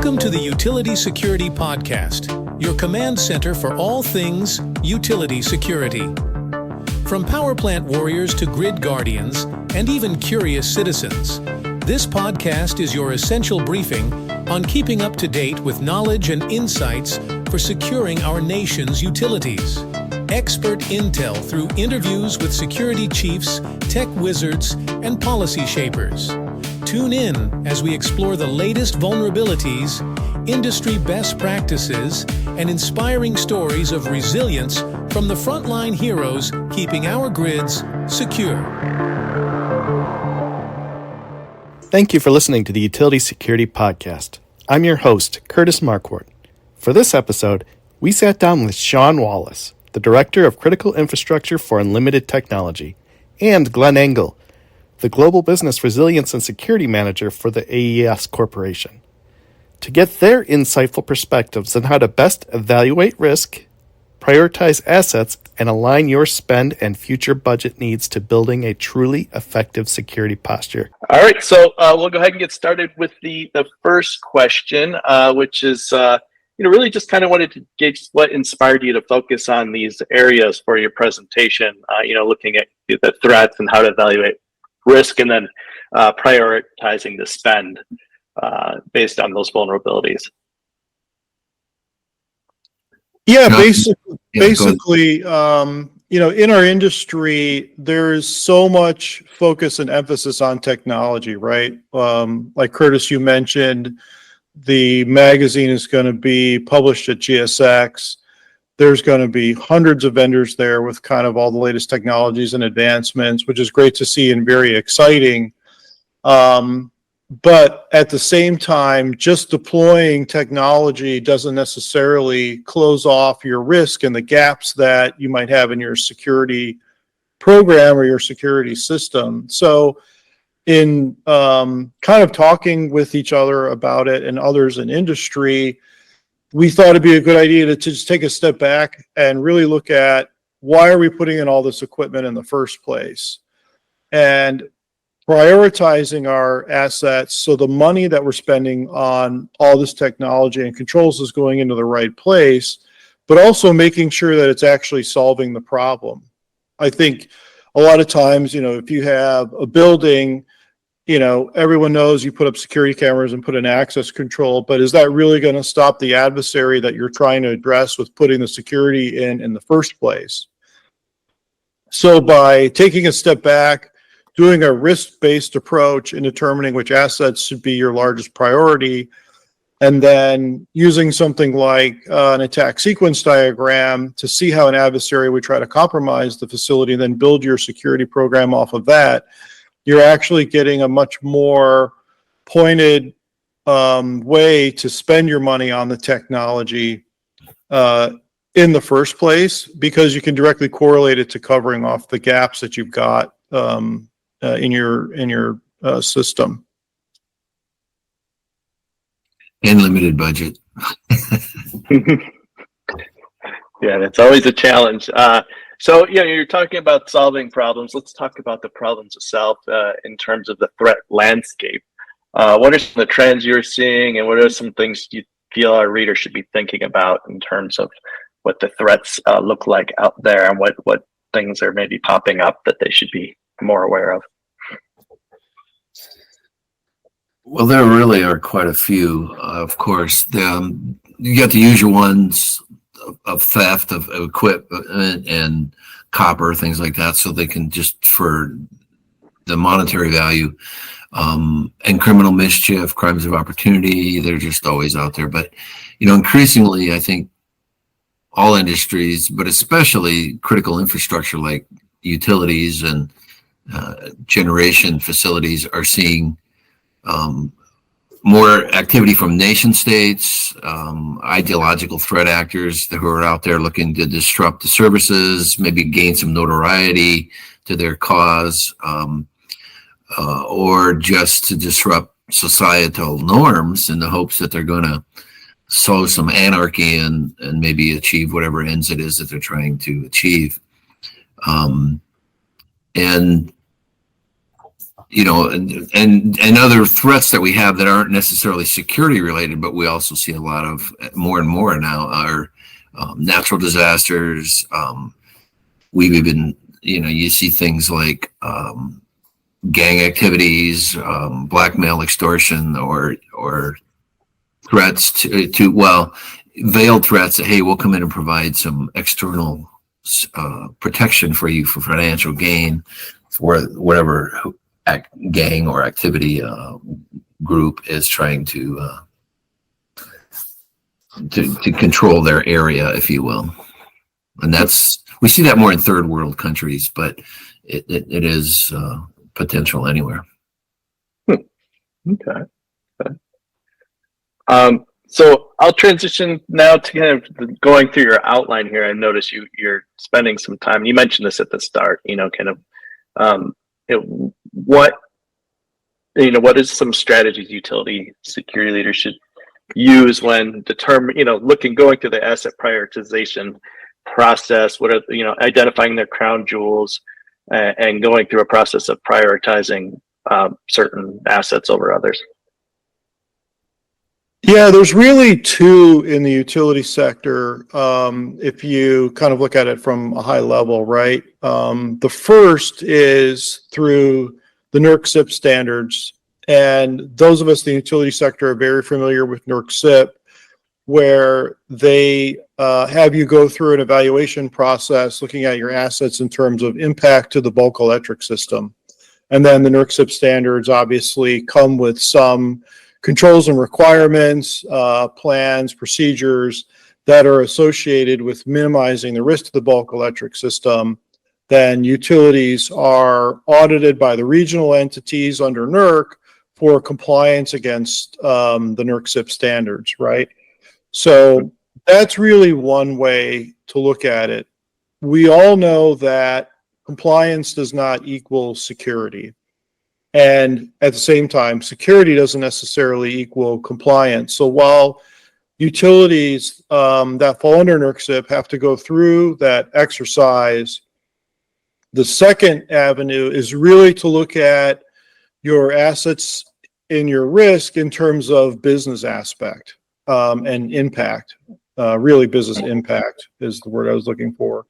Welcome to the Utility Security Podcast, your command center for all things utility security. From power plant warriors to grid guardians and even curious citizens, this podcast is your essential briefing on keeping up to date with knowledge and insights for securing our nation's utilities. Expert intel through interviews with security chiefs, tech wizards, and policy shapers. Tune in as we explore the latest vulnerabilities, industry best practices, and inspiring stories of resilience from the frontline heroes keeping our grids secure. Thank you for listening to the Utility Security Podcast. I'm your host, Curtis Marquardt. For this episode, we sat down with Shawn Wallace, the Director of Critical Infrastructure for Unlimited Technology, and Glenn Engel, the Global Business Resilience and Security Manager for the AES Corporation, to get their insightful perspectives on how to best evaluate risk, prioritize assets, and align your spend and future budget needs to building a truly effective security posture. All right, so we'll go ahead and get started with the first question, which is, really just kind of wanted to gauge what inspired you to focus on these areas for your presentation, looking at the threats and how to evaluate risk, and then prioritizing the spend based on those vulnerabilities. Yeah, basically, in our industry, there's so much focus and emphasis on technology, right? Like Curtis, you mentioned, the magazine is going to be published at GSX. There's going to be hundreds of vendors there with kind of all the latest technologies and advancements, which is great to see and very exciting. But at the same time, just deploying technology doesn't necessarily close off your risk and the gaps that you might have in your security program or your security system. So in kind of talking with each other about it and others in industry, we thought it'd be a good idea to just take a step back and really look at why are we putting in all this equipment in the first place, and prioritizing our assets so the money that we're spending on all this technology and controls is going into the right place, but also making sure that it's actually solving the problem. I think a lot of times, if you have a building, everyone knows you put up security cameras and put in access control, but is that really going to stop the adversary that you're trying to address with putting the security in the first place? So by taking a step back, doing a risk-based approach in determining which assets should be your largest priority, and then using something like an attack sequence diagram to see how an adversary would try to compromise the facility and then build your security program off of that, you're actually getting a much more pointed way to spend your money on the technology in the first place, because you can directly correlate it to covering off the gaps that you've got in your system. And limited budget. Yeah, that's always a challenge. So, you're talking about solving problems. Let's talk about the problems itself in terms of the threat landscape. What are some of the trends you're seeing, and what are some things you feel our readers should be thinking about in terms of what the threats look like out there, and what things are maybe popping up that they should be more aware of? Well, there really are quite a few, of course. You got the usual ones of theft of equipment and copper, things like that, so they can just for the monetary value, and criminal mischief, crimes of opportunity, they're just always out there. But increasingly, I think all industries, but especially critical infrastructure like utilities and generation facilities, are seeing more activity from nation states, ideological threat actors who are out there looking to disrupt the services, maybe gain some notoriety to their cause, or just to disrupt societal norms in the hopes that they're going to sow some anarchy and maybe achieve whatever ends it is that they're trying to achieve. And and other threats that we have that aren't necessarily security related, but we also see a lot of more and more now are natural disasters. We've even, you see things like gang activities, blackmail, extortion, or threats to veiled threats that, hey, we'll come in and provide some external protection for you for financial gain for whatever gang or activity group is trying to control their area, if you will. And we see that more in third world countries, but it is potential anywhere. Okay. So I'll transition now to kind of going through your outline here. I notice you're spending some time. You mentioned this at the start. What is some strategies utility security leaders should use when going through the asset prioritization process? What are identifying their crown jewels and going through a process of prioritizing certain assets over others? Yeah, there's really two in the utility sector. If you kind of look at it from a high level, right? The first is through the NERC-CIP standards. And those of us in the utility sector are very familiar with NERC-CIP, where they have you go through an evaluation process looking at your assets in terms of impact to the bulk electric system. And then the NERC-CIP standards obviously come with some controls and requirements, plans, procedures that are associated with minimizing the risk to the bulk electric system. Then utilities are audited by the regional entities under NERC for compliance against the NERC-CIP standards, right? So that's really one way to look at it. We all know that compliance does not equal security. And at the same time, security doesn't necessarily equal compliance. So while utilities that fall under NERC-CIP have to go through that exercise, the second avenue is really to look at your assets and your risk in terms of business aspect and impact. Really, business impact is the word I was looking for.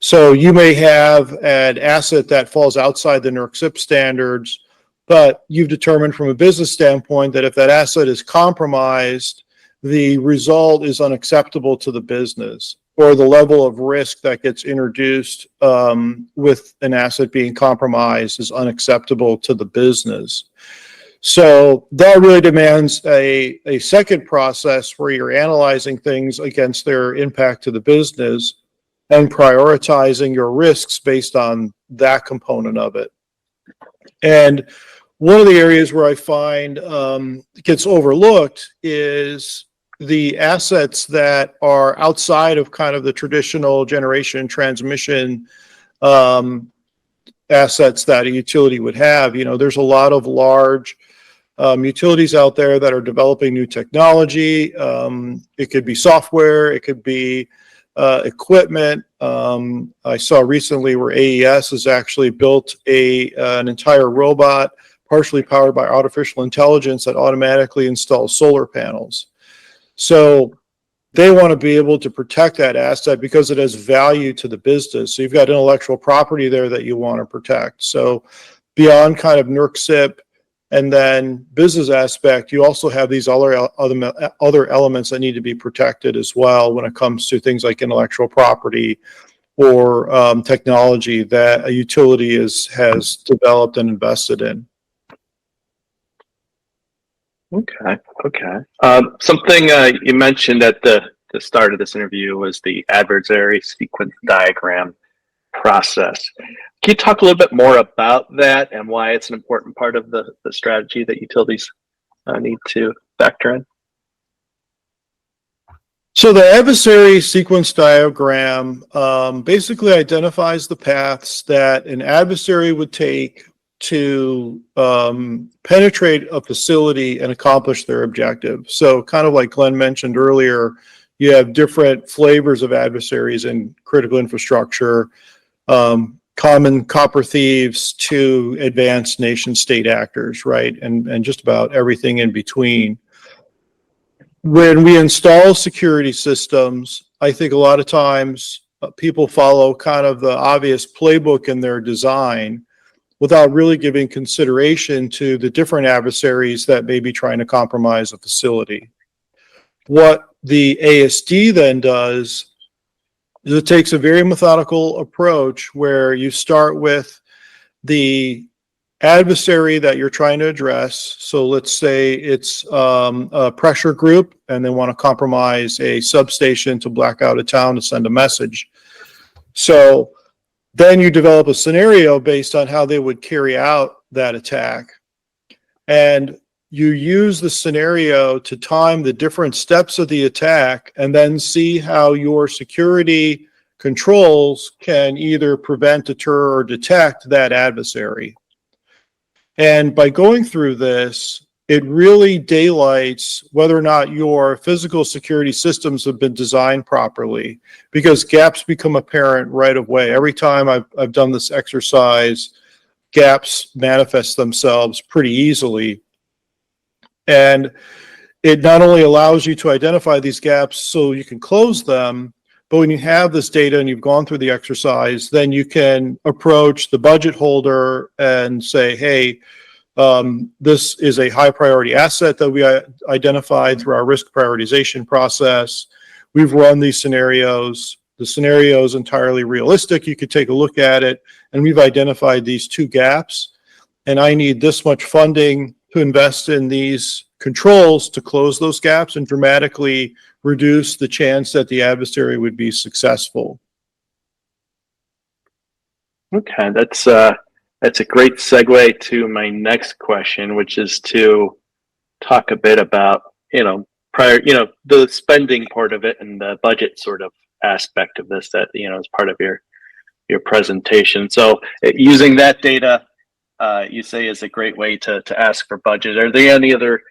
So you may have an asset that falls outside the NERC-CIP standards, but you've determined from a business standpoint that if that asset is compromised, the result is unacceptable to the business, or the level of risk that gets introduced with an asset being compromised is unacceptable to the business. So that really demands a second process where you're analyzing things against their impact to the business and prioritizing your risks based on that component of it. And one of the areas where I find gets overlooked is the assets that are outside of kind of the traditional generation transmission assets that a utility would have. There's a lot of large utilities out there that are developing new technology. It could be software, it could be equipment. I saw recently where AES has actually built an entire robot partially powered by artificial intelligence that automatically installs solar panels. So they want to be able to protect that asset because it has value to the business. So you've got intellectual property there that you want to protect. So beyond kind of NERC-CIP and then business aspect, you also have these other elements that need to be protected as well when it comes to things like intellectual property or technology that a utility has developed and invested in. Okay. Something you mentioned at the start of this interview was the adversary sequence diagram process. Can you talk a little bit more about that and why it's an important part of the strategy that utilities need to factor in? So the adversary sequence diagram basically identifies the paths that an adversary would take to penetrate a facility and accomplish their objective. So kind of like Glenn mentioned earlier, you have different flavors of adversaries in critical infrastructure. common copper thieves to advanced nation state actors, right? And just about everything in between. When we install security systems, I think a lot of times people follow kind of the obvious playbook in their design without really giving consideration to the different adversaries that may be trying to compromise a facility. What the ASD then does is it takes a very methodical approach where you start with the adversary that you're trying to address. So let's say it's a pressure group and they want to compromise a substation to black out a town to send a message. So then you develop a scenario based on how they would carry out that attack. And you use the scenario to time the different steps of the attack and then see how your security controls can either prevent, deter, or detect that adversary. And by going through this, it really daylights whether or not your physical security systems have been designed properly, because gaps become apparent right away. Every time I've done this exercise, gaps manifest themselves pretty easily. And it not only allows you to identify these gaps so you can close them, but when you have this data and you've gone through the exercise, then you can approach the budget holder and say, hey, this is a high priority asset that we identified through our risk prioritization process. We've run these scenarios. The scenario is entirely realistic. You could take a look at it, and we've identified these two gaps. And I need this much funding to invest in these controls to close those gaps and dramatically reduce the chance that the adversary would be successful. Okay, that's a great segue to my next question, which is to talk a bit about, the spending part of it and the budget sort of aspect of this that, is part of your presentation. So using that data, you say is a great way to ask for budget. Are there any other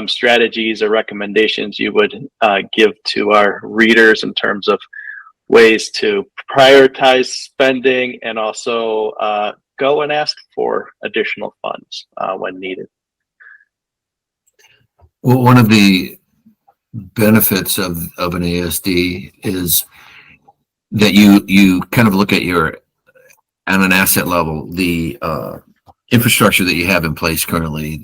strategies or recommendations you would give to our readers in terms of ways to prioritize spending and also go and ask for additional funds when needed? Well, one of the benefits of an ASD is that you kind of look at on an asset level, the infrastructure that you have in place currently,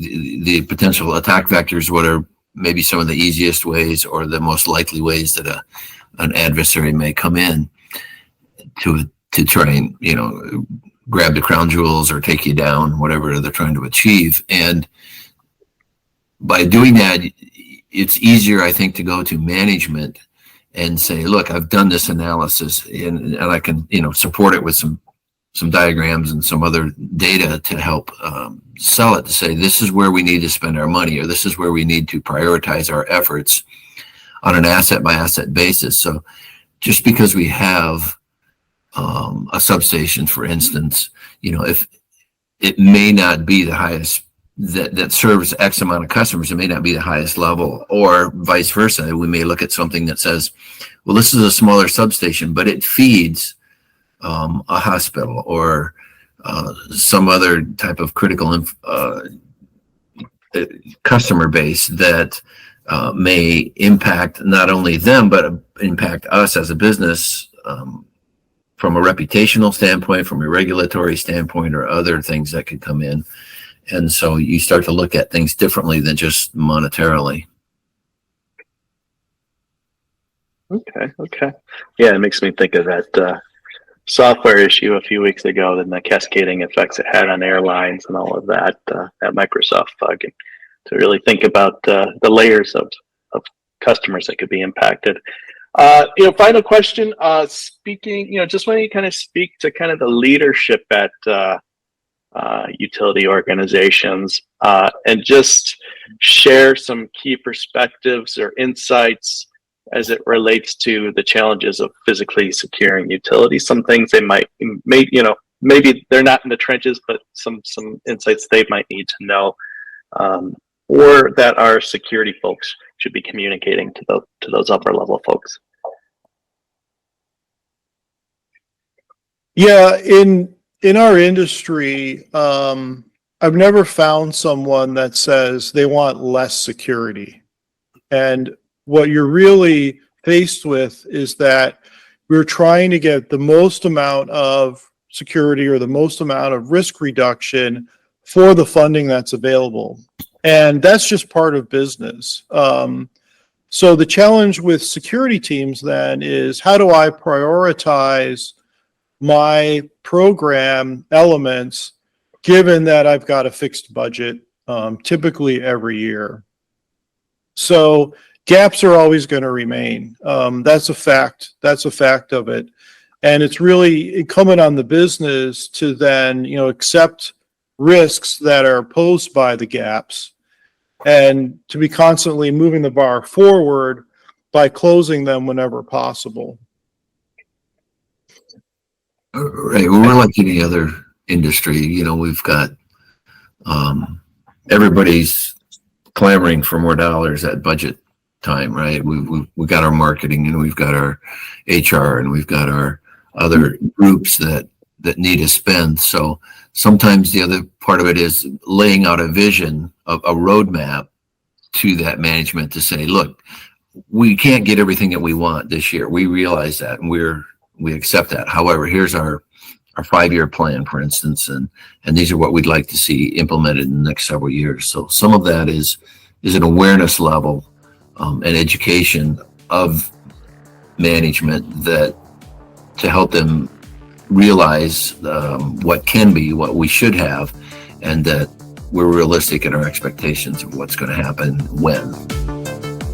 the potential attack vectors, what are maybe some of the easiest ways or the most likely ways that an adversary may come in to try and, grab the crown jewels or take you down, whatever they're trying to achieve. And by doing that, it's easier, I think, to go to management and say, look, I've done this analysis and I can, support it with some diagrams and some other data to help sell it, to say, this is where we need to spend our money, or this is where we need to prioritize our efforts on an asset by asset basis. So just because we have a substation, for instance, if it may not be the highest that serves X amount of customers, it may not be the highest level, or vice versa. We may look at something that says, well, this is a smaller substation, but it feeds a hospital or some other type of critical customer base that may impact not only them, but impact us as a business from a reputational standpoint, from a regulatory standpoint, or other things that could come in. And so you start to look at things differently than just monetarily. Okay. Yeah, it makes me think of that software issue a few weeks ago, and the cascading effects it had on airlines and all of that Microsoft bug, and to really think about the layers of customers that could be impacted. Final question, speaking, just want to kind of speak to kind of the leadership at utility organizations and just share some key perspectives or insights as it relates to the challenges of physically securing utilities. Some things maybe they're not in the trenches, but some insights they might need to know, or that our security folks should be communicating to those upper level folks. Yeah, in our industry, I've never found someone that says they want less security. And what you're really faced with is that we're trying to get the most amount of security or the most amount of risk reduction for the funding that's available. And that's just part of business. So the challenge with security teams then is, how do I prioritize my program elements given that I've got a fixed budget, typically every year? So gaps are always going to remain. That's a fact. That's a fact of it. And it's really incumbent on the business to then, accept risks that are posed by the gaps and to be constantly moving the bar forward by closing them whenever possible. Right. Well, we're like any other industry. We've got everybody's clamoring for more dollars at budget time, right? We've got our marketing, and we've got our HR, and we've got our other groups that need to spend. So sometimes the other part of it is laying out a vision, of a roadmap to that management to say, look, we can't get everything that we want this year. We realize that, and we accept that. However, here's our 5-year plan, for instance, and these are what we'd like to see implemented in the next several years. So some of that is an awareness level and education of management that to help them realize what can be, what we should have, and that we're realistic in our expectations of what's going to happen when.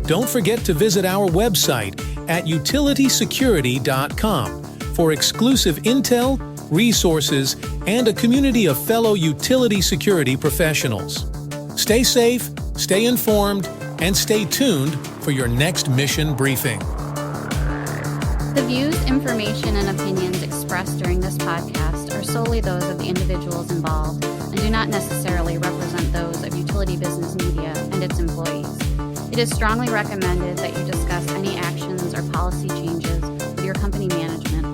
Don't forget to visit our website at utilitysecurity.com for exclusive intel, resources, and a community of fellow utility security professionals. Stay safe, stay informed, and stay tuned for your next mission briefing. The views, information, and opinions expressed during this podcast are solely those of the individuals involved and do not necessarily represent those of Utility Business Media and its employees. It is strongly recommended that you discuss any actions or policy changes with your company management